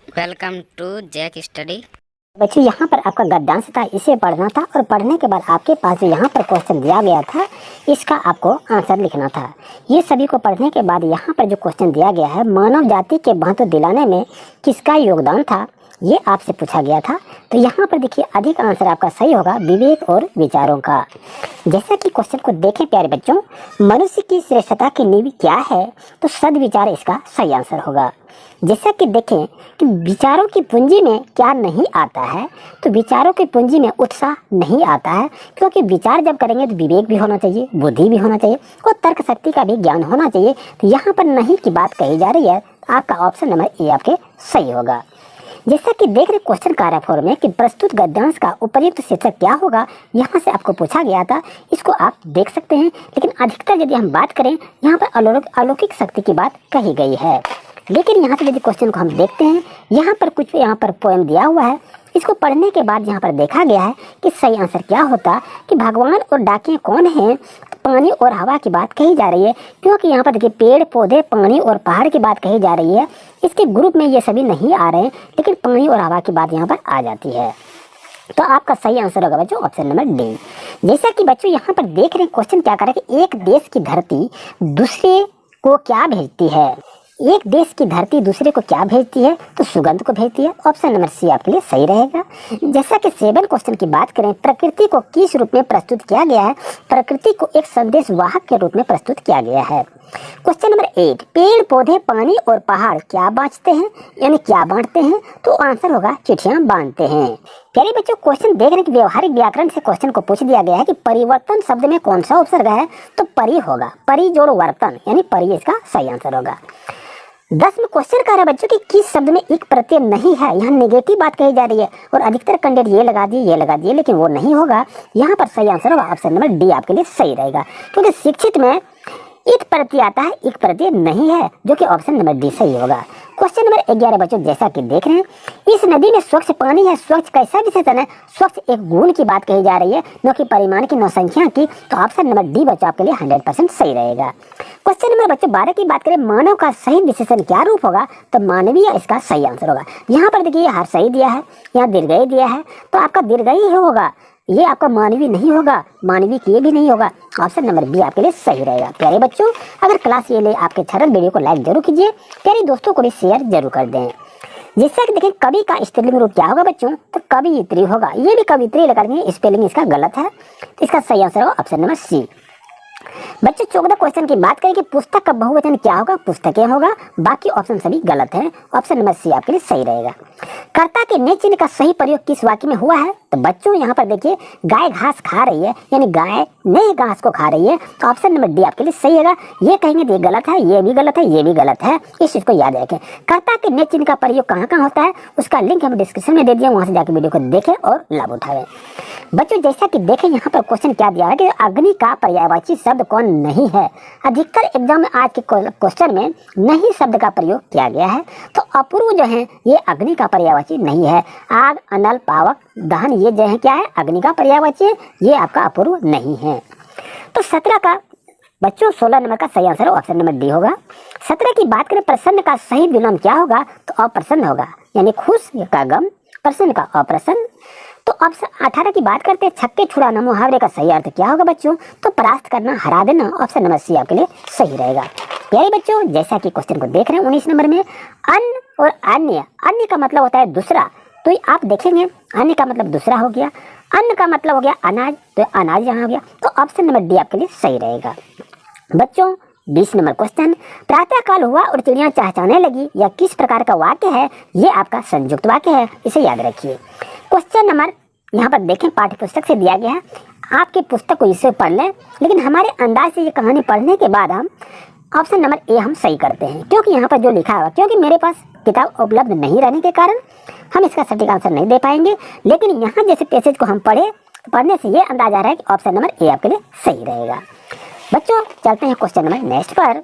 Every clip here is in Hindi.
Welcome to Jack study. बच्चों यहाँ पर आपका गद्यांश था, इसे पढ़ना था और पढ़ने के बाद आपके पास जो यहाँ पर क्वेश्चन दिया गया था इसका आपको आंसर लिखना था। ये सभी को पढ़ने के बाद यहाँ पर जो क्वेश्चन दिया गया है, मानव जाति के महत्व दिलाने में किसका योगदान था, ये आपसे पूछा गया था। तो यहाँ पर देखिए अधिक आंसर आपका सही होगा विवेक और विचारों का। जैसा कि क्वेश्चन को देखें प्यारे बच्चों, मनुष्य की श्रेष्ठता की नींव क्या है, तो सद्विचार इसका सही आंसर होगा। जैसा कि देखें कि विचारों की पूंजी में क्या नहीं आता है, तो विचारों की पूंजी में उत्साह नहीं आता है, क्योंकि विचार जब करेंगे तो विवेक भी होना चाहिए, बुद्धि भी होना चाहिए और तर्क शक्ति का भी ज्ञान होना चाहिए। तो यहाँ पर नहीं की बात कही जा रही है, आपका ऑप्शन नंबर ए आपके सही होगा। जैसा कि देख रहे क्वेश्चन कार्य फॉर्म में कि प्रस्तुत गद्यांश का उपयुक्त शीर्षक क्या होगा, यहाँ से आपको पूछा गया था, इसको आप देख सकते हैं। लेकिन अधिकतर यदि हम बात करें, यहाँ पर अलौकिक शक्ति की बात कही गई है। लेकिन यहाँ से यदि क्वेश्चन को हम देखते हैं, यहाँ पर कुछ यहाँ पर पोएम दिया हुआ है, इसको पढ़ने के बाद यहाँ पर देखा गया है कि सही आंसर क्या होता कि भगवान और डाकियाँ कौन हैं। पानी और हवा की बात कही जा रही है, क्योंकि यहाँ पर देखिए पेड़ पौधे पानी और पहाड़ की बात कही जा रही है। इसके ग्रुप में ये सभी नहीं आ रहे हैं, लेकिन पानी और हवा की बात यहाँ पर आ जाती है। तो आपका सही आंसर होगा बच्चों ऑप्शन नंबर डी। जैसा कि बच्चों यहाँ पर देख रहे हैं क्वेश्चन क्या कर रहा है कि एक देश की धरती दूसरे को क्या भेजती है। एक देश की धरती दूसरे को क्या भेजती है, तो सुगंध को भेजती है। ऑप्शन नंबर सी आपके लिए सही रहेगा। जैसा कि 7 क्वेश्चन की बात करें, प्रकृति को किस रूप में प्रस्तुत किया गया है, प्रकृति को एक संदेश वाहक के रूप में प्रस्तुत किया गया है। क्वेश्चन नंबर 8, पेड़ पौधे पानी और पहाड़ क्या बांटते हैं, यानी क्या बांटते हैं, तो आंसर होगा चिट्ठियां बांधते हैं। प्यारे बच्चों क्वेश्चन देख रहे हैं कि व्यवहारिक व्याकरण से क्वेश्चन को पूछ दिया गया है कि परिवर्तन शब्द में कौन सा उपसर्ग है, तो परि होगा, परि जोड़ वर्तन यानी परि इसका सही आंसर होगा। 10 में क्वेश्चन कह रहा है बच्चों कि किस शब्द में एक प्रत्यय नहीं है, यहाँ नेगेटिव बात कही जा रही है और अधिकतर कैंडिडेट ये लगा दिए, लेकिन वो नहीं होगा। यहाँ पर सही आंसर होगा ऑप्शन नंबर डी आपके लिए सही रहेगा, क्योंकि शिक्षित में एक प्रत्यय आता है, एक प्रत्यय नहीं है, जो कि ऑप्शन नंबर डी सही होगा। क्वेश्चन नंबर 11 बच्चों जैसा कि देख रहे हैं, इस नदी में स्वच्छ पानी है, स्वच्छ कैसा विशेषण है, स्वच्छ एक गुण की बात कही जा रही है, न कि परिमाण की, न संख्या की। तो ऑप्शन नंबर डी बच्चों आपके लिए 100% सही रहेगा। क्वेश्चन नंबर बच्चों 12 की बात करें, मानव का सही विशेषण क्या रूप होगा, तो मानवीय इसका सही आंसर होगा। यहाँ पर देखिए हर सही दिया है, यहाँ दीर्घई दिया है, तो आपका दीर्घई ही होगा, ये आपका मानवीय नहीं होगा, मानवीय की भी नहीं होगा। ऑप्शन नंबर बी आपके लिए सही रहेगा। प्यारे बच्चों अगर क्लास ये ले आपके अच्छा वीडियो को लाइक जरूर कीजिए, प्यारे दोस्तों को भी शेयर जरूर कर दें। जैसा कि देखें कवि का स्त्रीलिंग रूप क्या होगा बच्चों, तो कवियत्री होगा, ये भी कवित्री लगा देंगे, स्पेलिंग इसका गलत है, तो इसका सही आंसर होगा ऑप्शन नंबर सी। बच्चों 14 क्वेश्चन की बात करें कि पुस्तक का बहुवचन क्या होगा, पुस्तकें होगा, बाकी ऑप्शन सभी गलत है। ऑप्शन नंबर सी आपके लिए सही रहेगा। कर्ता के ने चिन्ह का सही प्रयोग किस वाक्य में हुआ है, तो बच्चों यहाँ पर देखिए गाय घास खा रही है, यानी गाय ने घास को खा रही है, तो ऑप्शन नंबर डी आपके लिए सही होगा। ये कहेंगे तो ये गलत है, ये भी गलत है, ये भी गलत है, इस चीज को याद रखें। कर्ता के ने चिन्ह का प्रयोग कहाँ कहाँ होता है, उसका लिंक हम डिस्क्रिप्शन में दे दिया, वहां से जाकर वीडियो को देखें और लाभ उठाएं। बच्चों जैसा कि देखें यहाँ पर क्वेश्चन क्या दिया है कि अग्नि का पर्यायवाची शब्द कौन नहीं है। अधिकतर एग्जाम में आज के क्वेश्चन में नहीं शब्द का प्रयोग किया गया है, तो अपूर्व जो है ये अग्नि का पर्यायवाची नहीं है। आग अनल पावक दहन ये जो है क्या है, अग्नि का पर्यायवाची है, ये आपका अपूर्व नहीं है। तो 17 का बच्चों 16 नंबर का सही आंसर ऑप्शन नंबर डी होगा। 17 की बात करें प्रसन्न का सही विलोम क्या होगा, तो अप्रसन्न होगा, यानी खुश का गम, प्रसन्न का अप्रसन्न। तो अब 18 की बात करते हैं, छक्के छुड़ाना मुहावरे का सही अर्थ क्या होगा बच्चों, तो परास्त करना, हरा देना। ऑप्शन नंबर सी आपके लिए सही रहेगा। प्यारे बच्चों जैसा कि क्वेश्चन को देख रहे हैं 19 नंबर में, अन्न और अन्य, अन्य का मतलब होता है दूसरा, तो आप देखेंगे अन्य का मतलब दूसरा हो गया, अन्न का मतलब हो गया अनाज, तो अनाज यहाँ हो गया, तो ऑप्शन नंबर डी आपके लिए सही रहेगा। बच्चों 20 नंबर क्वेश्चन, प्रातः काल हुआ और चिड़िया चहचहाने लगी, यह किस प्रकार का वाक्य है, ये आपका संयुक्त वाक्य है, इसे याद रखिए। क्वेश्चन नंबर यहाँ पर देखें पाठ्य पुस्तक से दिया गया है, आपकी पुस्तक को इसे पढ़ लें, लेकिन हमारे अंदाज से ये कहानी पढ़ने के बाद हम ऑप्शन नंबर ए हम सही करते हैं, क्योंकि यहाँ पर जो लिखा हुआ, क्योंकि मेरे पास किताब उपलब्ध नहीं रहने के कारण हम इसका सटीक आंसर नहीं दे पाएंगे, लेकिन यहाँ जैसे पैसेज को हम पढ़ने से ये अंदाज आ रहा है कि ऑप्शन नंबर ए आपके लिए सही रहेगा। बच्चों चलते हैं क्वेश्चन नंबर नेक्स्ट पर।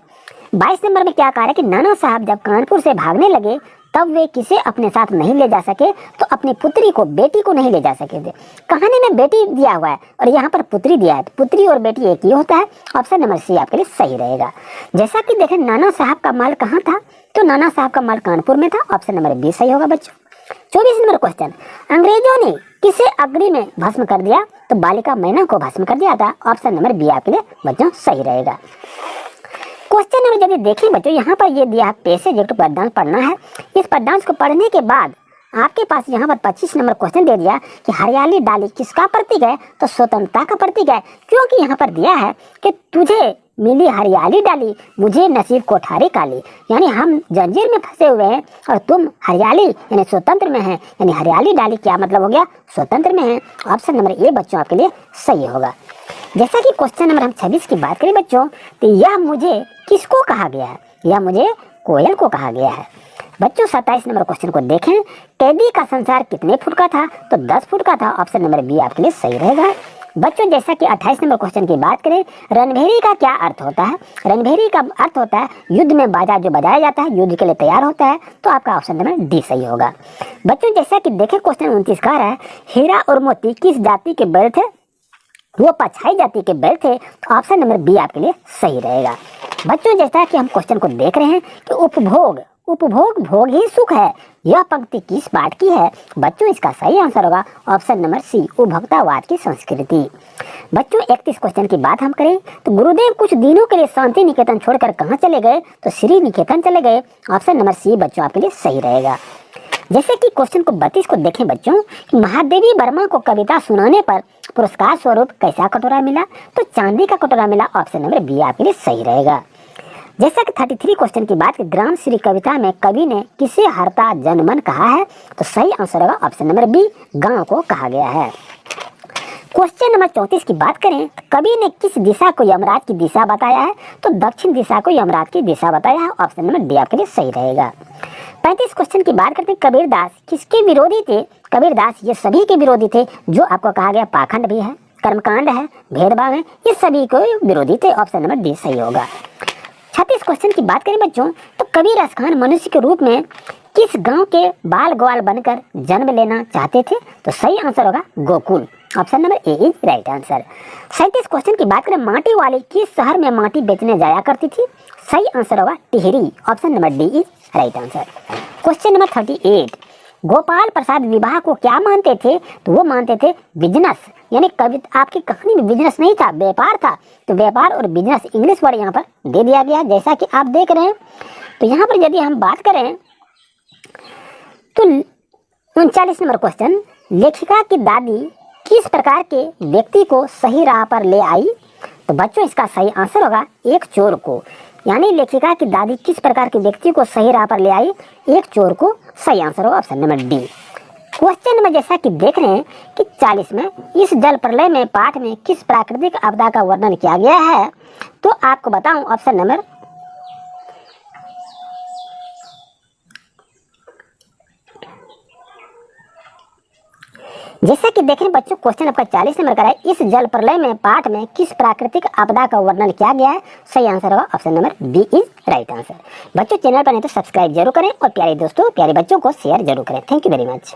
22 नंबर में क्या कहा है कि नाना साहब जब कानपुर से भागने लगे तब वे किसे अपने साथ नहीं ले जा सके, तो अपनी पुत्री को, बेटी को नहीं ले जा सके थे। कहानी में बेटी दिया हुआ है और यहाँ पर पुत्री दिया है, तो पुत्री और बेटी एक ही होता है। ऑप्शन नंबर सी आपके लिए सही रहेगा। जैसा कि देखें नाना साहब का माल कहाँ था, तो नाना साहब का महल कानपुर में था, ऑप्शन नंबर बी सही होगा बच्चों। 24 नंबर क्वेश्चन, अंग्रेजों ने किसे अग्नि में भस्म कर दिया? तो बालिका मैना को भस्म कर दिया था, ऑप्शन नंबर बी आपके लिए बच्चों सही रहेगा। क्वेश्चन नंबर यदि देखें बच्चों, यहाँ पर ये दिया पैसेज एक पद्यांश पढ़ना है। इस पद्यांश को पढ़ने के बाद आपके पास यहाँ पर 25 नंबर क्वेश्चन दे दिया कि हरियाली डाली किसका प्रतीक है? तो स्वतंत्रता का प्रतीक है, क्योंकि यहाँ पर दिया है कि तुझे मिली हरियाली डाली, मुझे नसीब कोठारी काली। यानी हम जंजीर में फंसे हुए हैं और तुम हरियाली यानी स्वतंत्र में है, यानी हरियाली डाली क्या मतलब हो गया? स्वतंत्र में है। ऑप्शन नंबर ए बच्चों आपके लिए सही होगा। जैसा कि क्वेश्चन नंबर हम 26 की बात करें बच्चों, तो यह मुझे किसको कहा गया है? यह मुझे कोयल को कहा गया है। बच्चों 27 नंबर क्वेश्चन को देखें, कैदी का संसार कितने फुट का था? तो 10 फुट का था, ऑप्शन नंबर बी आपके लिए सही रहेगा। बच्चों जैसा कि 28 नंबर क्वेश्चन की बात करें, रणभेरी का क्या अर्थ होता है? रणभेरी का अर्थ होता है युद्ध में बाजा जो बजाया जाता है, युद्ध के लिए तैयार होता है, तो आपका ऑप्शन नंबर डी सही होगा। बच्चों जैसा कि देखें क्वेश्चन 29 का है, हीरा और मोती किस जाति के बैल थे? वो पछाई जाति के बैल थे, तो ऑप्शन नंबर बी आपके लिए सही रहेगा। बच्चों जैसा कि हम क्वेश्चन को देख रहे हैं कि उपभोग भोग ही सुख है, यह पंक्ति किस पाठ की है? बच्चों इसका सही आंसर होगा ऑप्शन नंबर सी, उपभोक्तावाद की संस्कृति। बच्चों 31 क्वेश्चन की बात हम करें तो गुरुदेव कुछ दिनों के लिए शांति निकेतन छोड़कर कहाँ चले गए? तो श्री निकेतन चले गए, ऑप्शन नंबर सी बच्चों आपके लिए सही रहेगा। जैसे कि क्वेश्चन को 32 को देखें बच्चों, महादेवी वर्मा को कविता सुनाने पर पुरस्कार स्वरूप कैसा कटोरा मिला? तो चांदी का कटोरा मिला, ऑप्शन नंबर बी आपके लिए सही रहेगा। जैसा कि 33 क्वेश्चन की बात ग्राम श्री कविता में कवि ने किसे हरता जनमन कहा है? तो सही आंसर होगा ऑप्शन नंबर बी, गांव को कहा गया है। क्वेश्चन नंबर 34 की बात करें, कवि ने किस दिशा को यमराज की दिशा बताया है? तो दक्षिण दिशा को यमराज की दिशा बताया है, ऑप्शन नंबर डी आपके लिए सही रहेगा। 35 क्वेश्चन की बात करते हैं, कबीरदास किसके विरोधी थे? कबीरदास ये सभी के विरोधी थे, जो आपको कहा गया पाखंड भी है, कर्मकांड है, भेदभाव है, ये सभी को विरोधी थे, ऑप्शन नंबर डी सही होगा। 36 क्वेश्चन की बात करें बच्चों, तो कबीर खान मनुष्य के रूप में किस गांव के बाल ग्वाल बनकर जन्म लेना चाहते थे? तो सही आंसर होगा Gokul, option number A is right answer. 37 question की बात करें, माटी वाली किस शहर में माटी बेचने जाया करती थी? सही आंसर होगा Tehri, option number D is right answer. Question number 38, Gopal Prasad विवाह को क्या मानते थे? तो वो मानते थे बिजनेस, यानी कविता आपकी कहानी में बिजनेस नहीं था, व्यापार था, तो व्यापार और बिजनेस इंग्लिश वर्ड यहाँ पर दे दिया गया। जैसा कि आप देख रहे हैं, तो यहाँ पर यदि हम बात करें तो 39 नंबर क्वेश्चन, लेखिका की दादी किस प्रकार के व्यक्ति को सही राह पर ले आई? तो बच्चों इसका सही आंसर होगा एक चोर को, यानी लेखिका की दादी किस प्रकार के व्यक्ति को सही राह पर ले आई? एक चोर को, सही आंसर होगा ऑप्शन नंबर डी। क्वेश्चन में जैसा कि देख रहे हैं कि 40 में, इस जल प्रलय में पाठ में किस प्राकृतिक आपदा का वर्णन किया गया है? तो आपको बताऊं ऑप्शन नंबर जैसा कि देखें बच्चों, क्वेश्चन आपका 40 नंबर का है, इस जल प्रलय में पाठ में किस प्राकृतिक आपदा का वर्णन किया गया है? सही आंसर होगा option number B is right answer. बच्चों चैनल पर नहीं तो सब्सक्राइब जरूर करें और प्यारे दोस्तों प्यारे बच्चों को शेयर जरूर करें। Thank you very much.